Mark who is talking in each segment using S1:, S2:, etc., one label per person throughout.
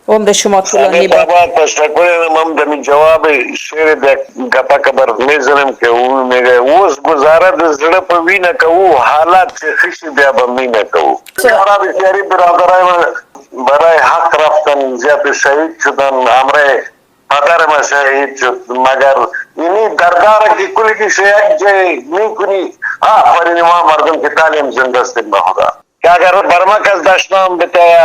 S1: عمر شما طولانی
S2: باد.
S1: باد.
S2: تشکر من در جواب شعر د گپا کبر میزنم که او میگه اوس گزاره د زړه په وینه کوو حالات چې خشي بیا به مینه کوو. را بسیاری برادرای من برای حق رفتن زیاد شهید شدن امره پدر ما شهید شد مگر اینی درداره که کلی که شهید جای میکنی آفرین ما مردم که تعلیم زنده استیم به خدا که اگر برما کس دشنام بته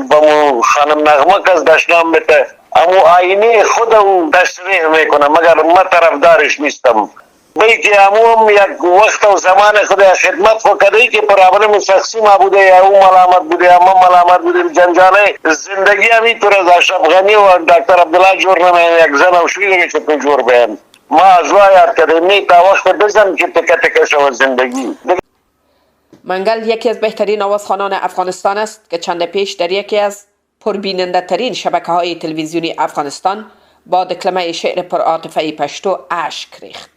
S2: بمو خانم نغمه کس دشنام بته امو آینه خود او تشریح میکنه مگر ما طرفدارش نیستم بلکه امو هم یک وقت و زمان خود خدمت خو کردی که پرابلم شخصی ما بوده یا او ملامت بوده یا ما ملامت بودیم جنجاله زندگی همی طور از اشرف غنی و دکتر عبدالله جور نمیم یک زن و شویده که چطور جور بیم ما از یاد کردیم تا وقت بزن که تکه تکه شو زندگی.
S1: منگل یکی از بهترین آوازخوانان افغانستان است که چند پیش در یکی از پربیننده ترین شبکه های تلویزیونی افغانستان با دکلمه شعر پرعاطفه پشتو اشک ریخت.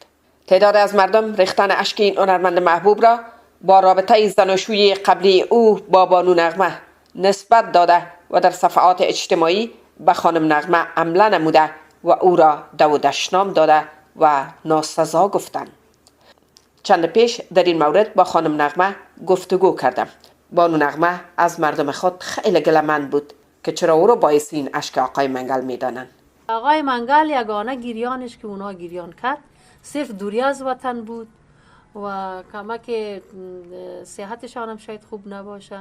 S1: تعداد از مردم ریختن اشک این هنرمند محبوب را با رابطه زناشویی قبلی او با بانو نغمه نسبت داده و در صفحات اجتماعی به خانم نغمه حمله نموده و او را دو دشنام داده و ناسزا گفتند. چند پیش در این مورد با خانم نغمه گفتگو کردم. بانو نغمه از مردم خود خیلی گله‌مند بود که چرا او را باعث این اشک آقای منگل میدانند.
S3: آقای منگل یگانه گریانش که اونا گریان کرد صرف دوری از وطن بود و کمک صحتشان هم شاید خوب نباشه،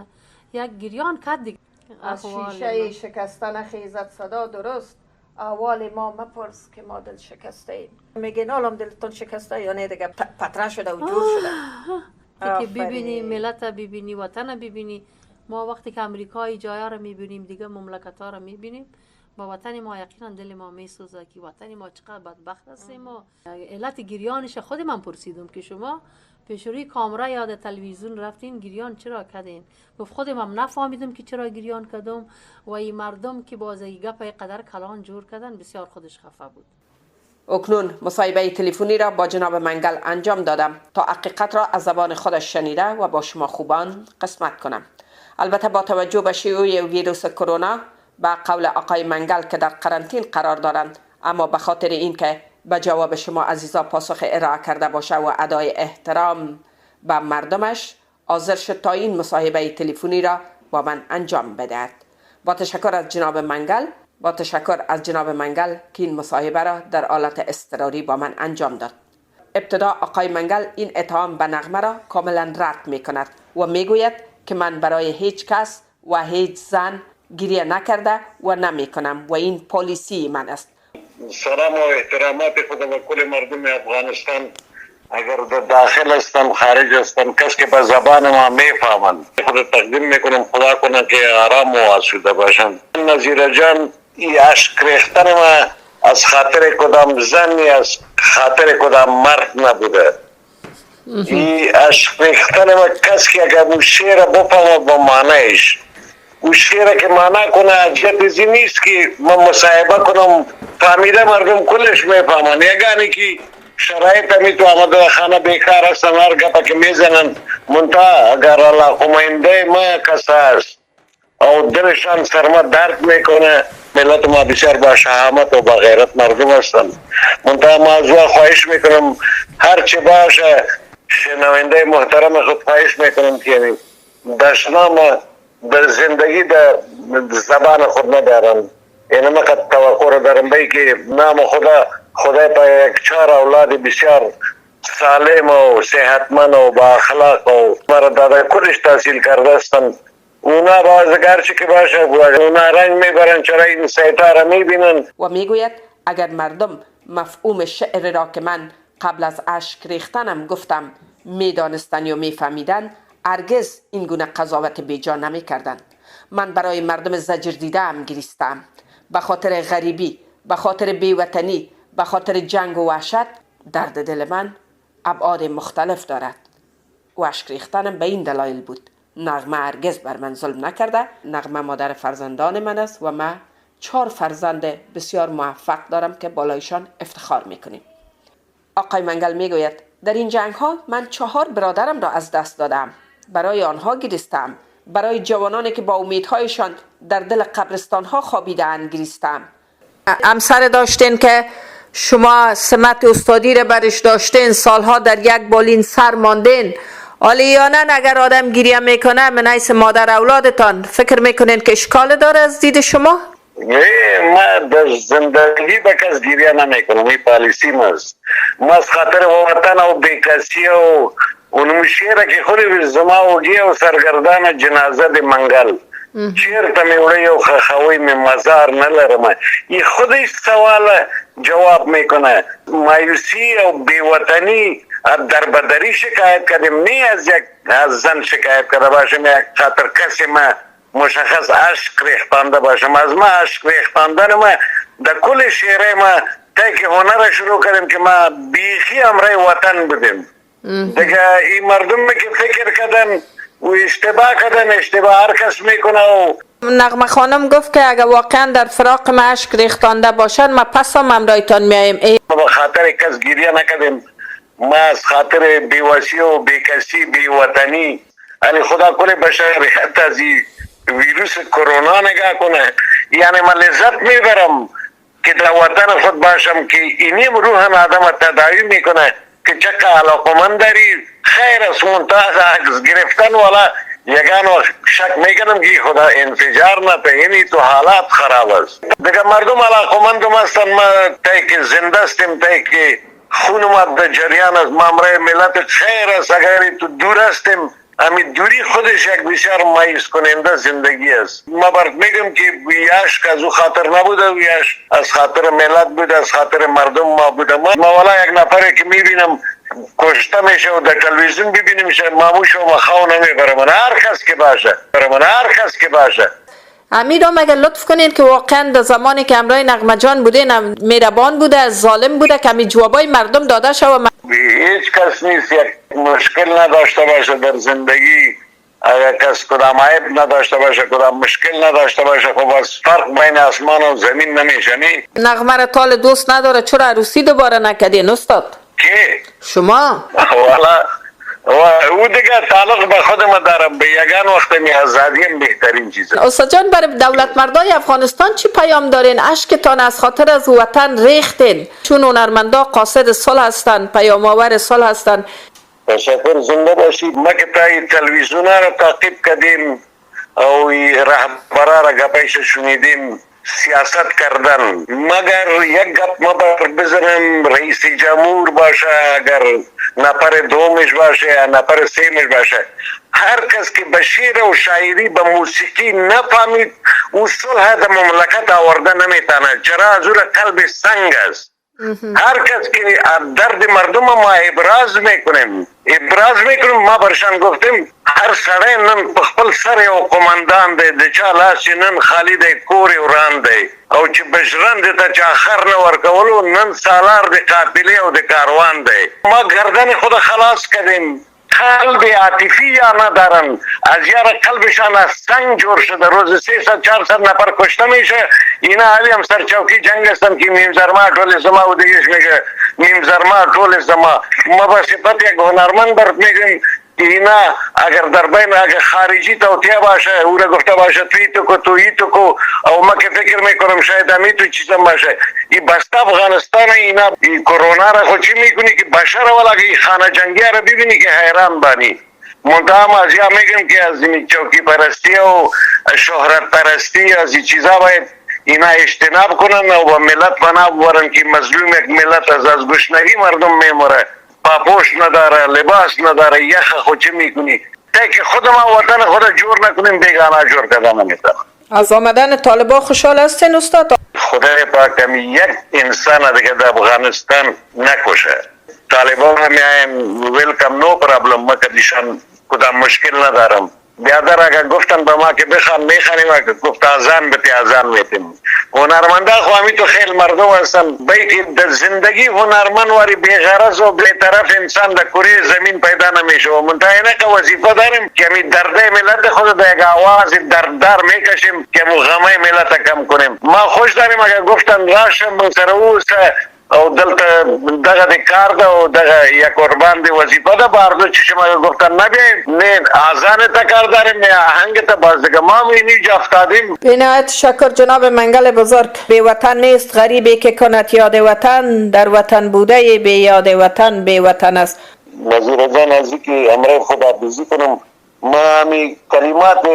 S3: یک گریان کرد دیگه.
S4: از شیشه شکستن خیزت صدا درست احوال ما مپرس که ما دل شکسته ایم. میگین حالم دلتون شکسته یا نه دیگه پتره شده و جور شده
S3: که ببینی ملت ببینی وطن ببینی. ما وقتی که امریکای جایا رو میبینیم دیگه مملکت ها رو میبینیم با وطن ما یقینا دل ما میسوزه که وطن ما چقدر بدبخت هستیم. ما علت گریانش خود من پرسیدم که شما پیشوری کامرا یا تلویزیون رفتین گریان چرا کردین؟ گفت خودم هم نفهمیدم که چرا گریان کردم و این مردم که بازی گپ قدر کلان جور کردن بسیار خودش خفه بود.
S1: اکنون مصاحبه تلفنی را با جناب منگل انجام دادم تا حقیقت را از زبان خودش شنیده و با شما خوبان قسمت کنم. البته با توجه به شیوع ویروس کرونا با قول آقای منگل که در قرنطین قرار دارند، اما به خاطر اینکه به جواب شما عزیزا پاسخ ارائه کرده باشه و ادای احترام به مردمش حاضر شد تا این مصاحبه تلفنی را با من انجام بدهد. با تشکر از جناب منگل که این مصاحبه را در حالت اضطراری با من انجام داد. ابتدا آقای منگل این اتهام به نغمه را کاملا رد می کند و می گوید که من برای هیچ کس و هیچ زن گریه نکرده و نمی کنم و این پالیسی من است.
S2: سلام و احترامات خود و کل مردم افغانستان، اگر در داخل هستم خارج هستم کس که به زبان ما میفهمند خود تقدیم میکنم خدا کنه که آرام و آسوده باشند. نظیر جان این اشک ریختن ما از خاطر کدام زن یا از خاطر کدام مرد نبوده. این اشک ریختن ما کس که اگر اون شعر بفهمه با معنیش او شعر که معنا کنه حجت ازی نیست که من مصاحبه کنم فهمیده مردم کلش میفهمن. یگانی که شرایط همی تو آمده خانه بیکار هستن هر گپا که میزنن منتها اگر الله خمینده ما کس هست او دلشان سرما درد میکنه. ملت ما بسیار با شهامت و با غیرت مردم هستن. منتها ما از خواهش میکنم هرچی باشه شنونده محترم خود خواهش میکنم که دشنام در زندگی در زبان خود ندارن. یعنی من قد توقع دارم بایی که نام خدای پا یک 4 اولاد بسیار سالم و صحتمند و با اخلاق و مرا داده کلش تحصیل کرده هستن. اونا بازگرچه که باشه اونا رنگ میبرن چرا این سیطاره میبینن
S1: و میگوید اگر مردم مفهوم شعر را که من قبل از اشک ریختنم گفتم میدانستن یا میفهمیدن هرگز این گونه قضاوت بیجا نمی کردن. من برای مردم زجر دیده هم گریستم. به خاطر غریبی، به خاطر بیوطنی، به خاطر جنگ و وحشت درد دل من ابعاد مختلف دارد. و اشک ریختنم به این دلایل بود. نغمه هرگز بر من ظلم نکرده. نغمه مادر فرزندان من است و من 4 فرزند بسیار موفق دارم که بالایشان افتخار میکنیم. آقای منگل میگوید در این جنگ ها من 4 برادرم را از دست دادم. برای آنها گریستم. برای جوانانی که با امیدهایشان در دل قبرستان ها خوابیده اند گریستم. همسر داشتین که شما سمت استادی را برش داشتین، سالها در یک بالین سر ماندین، آلیانا اگر آدم گریه میکنه من حیث مادر اولادتان فکر میکنین که اشکال داره از دید شما؟
S2: ما در زندگی به کس گریه نمیکنم، این پالیسیم است. ما از خاطر وطن و بیکسی و اون شیره که خودی زما و گیه و سرگردان جنازه دی منگل چیرته میوڑه و خوی می مزار نلرم. این خودش سوال جواب میکنه. مایوسی و بیوطنی در بدری شکایت کردیم، نه از زن شکایت کرده باشم یک خاطر کسی ما مشخص عشق ریختانده باشم. از ما عشق ریختاندن ما در کل شیره ما تا که هنر شروع کردیم که ما بیخی امرای وطن بودیم دیگه. این مردم که فکر کردن و اشتباه کردن، اشتباه هر کس میکنه. و
S1: نغمه خانم گفت که اگر واقعا در فراق ما عشق ریختانده باشد ما پس هم امرایتان میاییم.
S2: ما خاطر کس گریه نکردیم، ما از خاطر بیواسی و بیکسی بیوطنی علی خدا کنه بشریت از ویروس کرونا نگاه کنه. یعنی من لذت میبرم که در وطن خود باشم که اینیم روح آدم تداوی میکنه که چقدر علاقمند داری. خیر از منتها عکس گرفتن والا یگان وقت شک میکنم که خدا انفجار نپه، اینی تو حالات خراب است دیگه. مردم علاقمندم هستن، ما تایی که زنده استیم، تایی که خون ما در جریان است. ما امرای ملت خیر است، اگر تو دور استیم امی دوری خودش یک بسیار مایوس کننده زندگی است. ما برد میگم که ویاش که از او خاطر نبوده، ویاش از خاطر ملت بوده، از خاطر مردم ما بوده. ما والا یک نفره که میبینم کشته میشه و در تلویزیون ببینیم میشه ماموش و مخاو نمیبره. من هر کس که باشه
S1: امیر هم اگر لطف کنین که واقعا در زمانی که امرای نغمه جان بودین مهربان بوده، ظالم بوده که امی جوابای مردم داده شو.
S2: هیچ کس نیست یک مشکل نداشته باشه در زندگی، اگر کس کدام عیب نداشته باشه، کدام مشکل نداشته باشه، خب از فرق بین آسمان و زمین نمیشه. نی
S1: نغمه را تال دوست نداره، چرا عروسی دوباره نکردین استاد؟
S2: که
S1: شما؟
S2: والا او دیگه تعلق به خودم دارم، به یگان وقت می آزادیم بهترین چیزه.
S1: استاد جان برای دولت مردای افغانستان چی پیام دارین؟ اشکتان از خاطر از وطن ریختین، چون هنرمندا قاصد صلح هستند، پیام آور صلح هستند.
S2: تشکر، زنده باشید. ما که تای تلویزیون را تعقیب کردیم او رهبرا را گپایش شنیدیم سیاست کردن، مگر یک گپ ما بزنم رئیس جمهور باشه، اگر نفر دومش باشه یا نفر سیمش باشه، هر کس که به شعر و شاعری به موسیقی نفهمید او صلح در مملکت آورده نمیتونه. چرا از او قلب سنگ است. هر کس که درد مردم ما ابراز میکنیم ما برشان گفتیم هر سړی نن په خپل سر یو قومندان دی، د چا لاس نن خالی دی کور وران دی، او چې بشرند ته چا خر نه ورکولو نن سالار د قافلې او د کاروان دی. ما گردن خود خلاص کردیم. قلب عاطفی یا ندارن، از یار قلبشان از سنگ جور شده. روز 300-400 نفر کشته میشه. اینا حالی هم سر چوکی جنگ هستن که نیم زرما ټول زما و دیگهش میگه نیم زرما ټول زما. ما با صفت یک هنرمند برد میگیم اینا اگر در بین اگر خارجی توطیه باشه او را گفته باشه تویی تو کو او ما که فکر میکنم شاید همی تو چیزم باشه. این بسته افغانستان اینا این کرونا را خود چی میکنی که بشر والا که خانه جنگی را ببینی که حیران بانی. منتها از یا میگم که از این چوکی پرستی و شهرت پرستی از این چیزا باید اینا اجتناب کنن و با ملت بنا بورن که مظلوم یک ملت از گشنگی مردم میموره، پاپوش نداره، لباس نداره، یخ خود چه میکنی؟ تا که خود ما وطن خود جور نکنیم بیگانه جور کردن نمیتونه.
S1: از آمدن طالبا خوشحال هستین استاد؟
S2: خدای پاک همی یک انسان دیگه در افغانستان نکشه. طالبا همی آیم ویلکم نو پرابلم، ما کدیشان کدام مشکل ندارم. بیادر اگر گفتن به ما که بخوان میخوانیم، اگر گفت آزان بتی آزان میتیم. هنرمنده خو همی تو خیل مردم هستن بیتی در زندگی هنرمند واری بیغرض و بیطرف انسان در کره زمین پیدا نمیشه. و منتها که وظیفه داریم که همی درده ملت خود در یک آواز درددار میکشیم که غمه ملت کم کنیم. ما خوش داریم اگر گفتن راشم سر او او دلته دغه د کار ده او دغه یک قربان دی وظیفه ده باردو چې شما گفتن نه آزان تا کار داریم نه آهنگ تا باز دیگه ما اینی جا افتادیم.
S4: به نهایت تشکر جناب منگل بزرگ. بی وطن نیست غریبی که کند یاد وطن، در وطن بوده بی یاد وطن بی وطن است.
S2: نظیر جان از که امره خدا بیزی کنم ما همی کلمات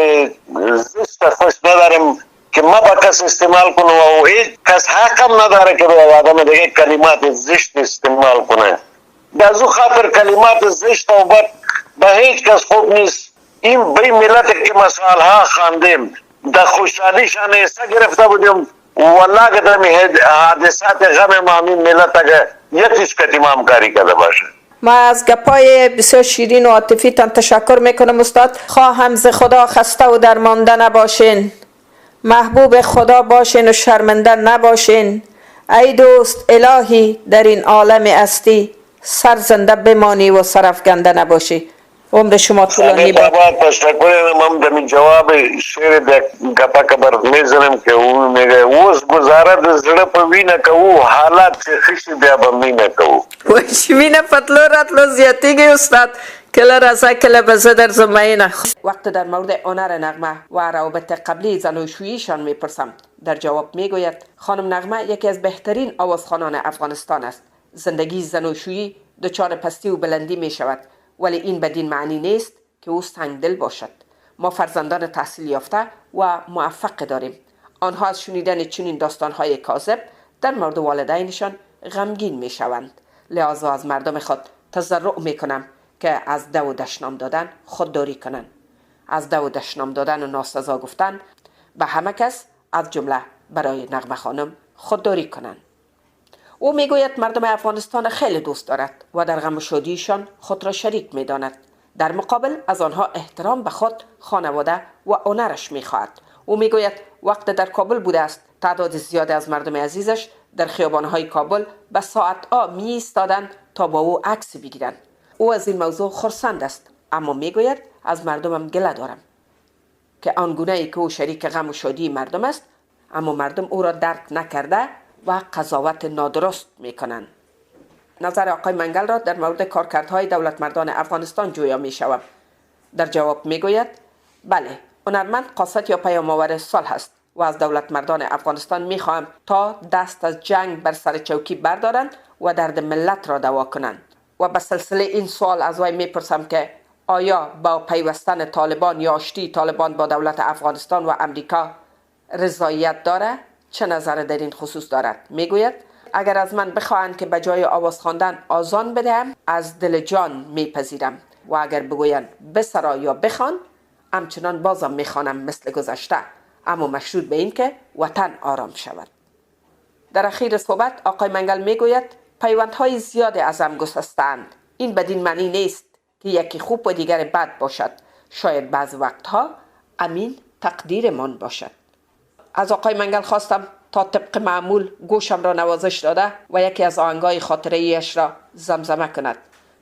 S2: زشت خوش ندارم که ما با کس استعمال کنم و هیچ کس حقم نداره که به آدم دیگه کلمات زشت استعمال کنه. دازو خاطر کلمات زشت و بد به هیچ کس خوب نیست. این بی ملت که مسائلها خواندیم در خوشحالیشان ایسا گرفته بودیم والله که در حادثات غم ما همین ملت اگه یکیش کتیمام کاری کرده باشه.
S4: ما از گپای بسیار شیرین و عاطفی تان تشکر میکنم استاد. خواهم ز خدا خسته و درمانده نباشین، محبوب خدا باشین و شرمنده نباشین. ای دوست الهی در این عالم هستی سرزنده بمانی و سرافکنده نباشی. عمر شما طولانی باد.
S2: تشکر من در جواب شعر گپا کبر میزنم که او میگه اوس گزاره د زړه په وینه کوو حالات چې خشي بیا به مینه کوو.
S4: وینه پتلو راتلو زیاتیږي استاد. کله راسه کله بزه در زمینه.
S1: وقت در مورد هنر نغمه و روابط قبلی زناشوییشان میپرسم. در جواب میگوید خانم نغمه یکی از بهترین آوازخوانان افغانستان است. زندگی زناشویی دچار پستی و بلندی میشود، ولی این بدین معنی نیست که او سنگدل باشد. ما فرزندان تحصیل یافته و موفق داریم. آنها از شنیدن چنین داستانهای کاذب در مورد والدینشان غمگین می شوند. لذا از مردم خود تضرع می کنم که از دو دشنام دادن خودداری کنند. از دو دشنام دادن و ناسزا گفتن به همه کس از جمله برای نغمه خانم خودداری کنند. او میگوید مردم افغانستان خیلی دوست دارد و در غم و شادیشان خود را شریک میداند. در مقابل از آنها احترام به خود، خانواده و هنرش میخواهد. او میگوید وقت در کابل بوده است تعداد زیادی از مردم عزیزش در خیابانهای کابل به ساعتها می ایستادند تا با او عکس بگیرند. او از این موضوع خرسند است، اما میگوید از مردمم گله دارم که آنگونه ای که او شریک غم و شادی مردم است، اما مردم او را درک نکرده و قضاوت نادرست میکنند. نظر آقای منگل را در مورد کارکردهای دولتمردان افغانستان جویا میشوم. در جواب میگوید بله، هنرمند قاصد یا پیام‌آور صلح است و از دولتمردان افغانستان میخواهم تا دست از جنگ بر سر چوکی بردارند و درد ملت را دوا کنند. و به سلسله این سوال از وی میپرسم که آیا با پیوستن طالبان یا آشتی طالبان با دولت افغانستان و امریکا رضایت داره؟ چه نظر در این خصوص دارد؟ میگوید اگر از من بخواهند که به جای آواز خواندن آذان بدهم از دل جان میپذیرم و اگر بگویند بسرا یا بخوان همچنان بازم میخوانم مثل گذشته، اما مشروط به این که وطن آرام شود. در اخیر صحبت آقای منگل میگوید پیوندهای زیادی ازم گسستند. این بدین معنی نیست که یکی خوب و دیگر بد باشد. شاید بعض وقتها امین تقدیرمان باشد. از آقای منگل خواستم تا طبق معمول گوشم را نوازش داده و یکی از آهنگای خاطره‌ایش را زمزمه کند.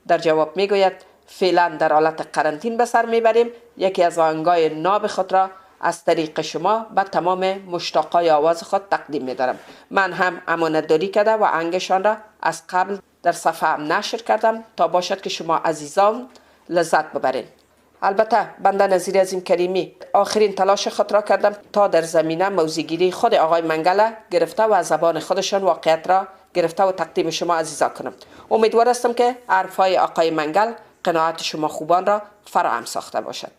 S1: در جواب میگوید فعلا در حالت قرنطین به سر میبریم. یکی از آهنگای ناب خود را از طریق شما به تمام مشتاقای آواز خود تقدیم می‌دارم. من هم امانتداری کرده و آهنگشان را از قبل در صفحه هم نشر کردم تا باشد که شما عزیزان لذت ببرید. البته بنده نظیر عظیم کریمی آخرین تلاش خود را کردم تا در زمینه موضوعگیری خود آقای منگل گرفته و زبان خودشان واقعیت را گرفته و تقدیم شما عزیزان کنم. امیدوار هستم که حرفهای آقای منگل قناعت شما خوبان را فراهم ساخته باشد.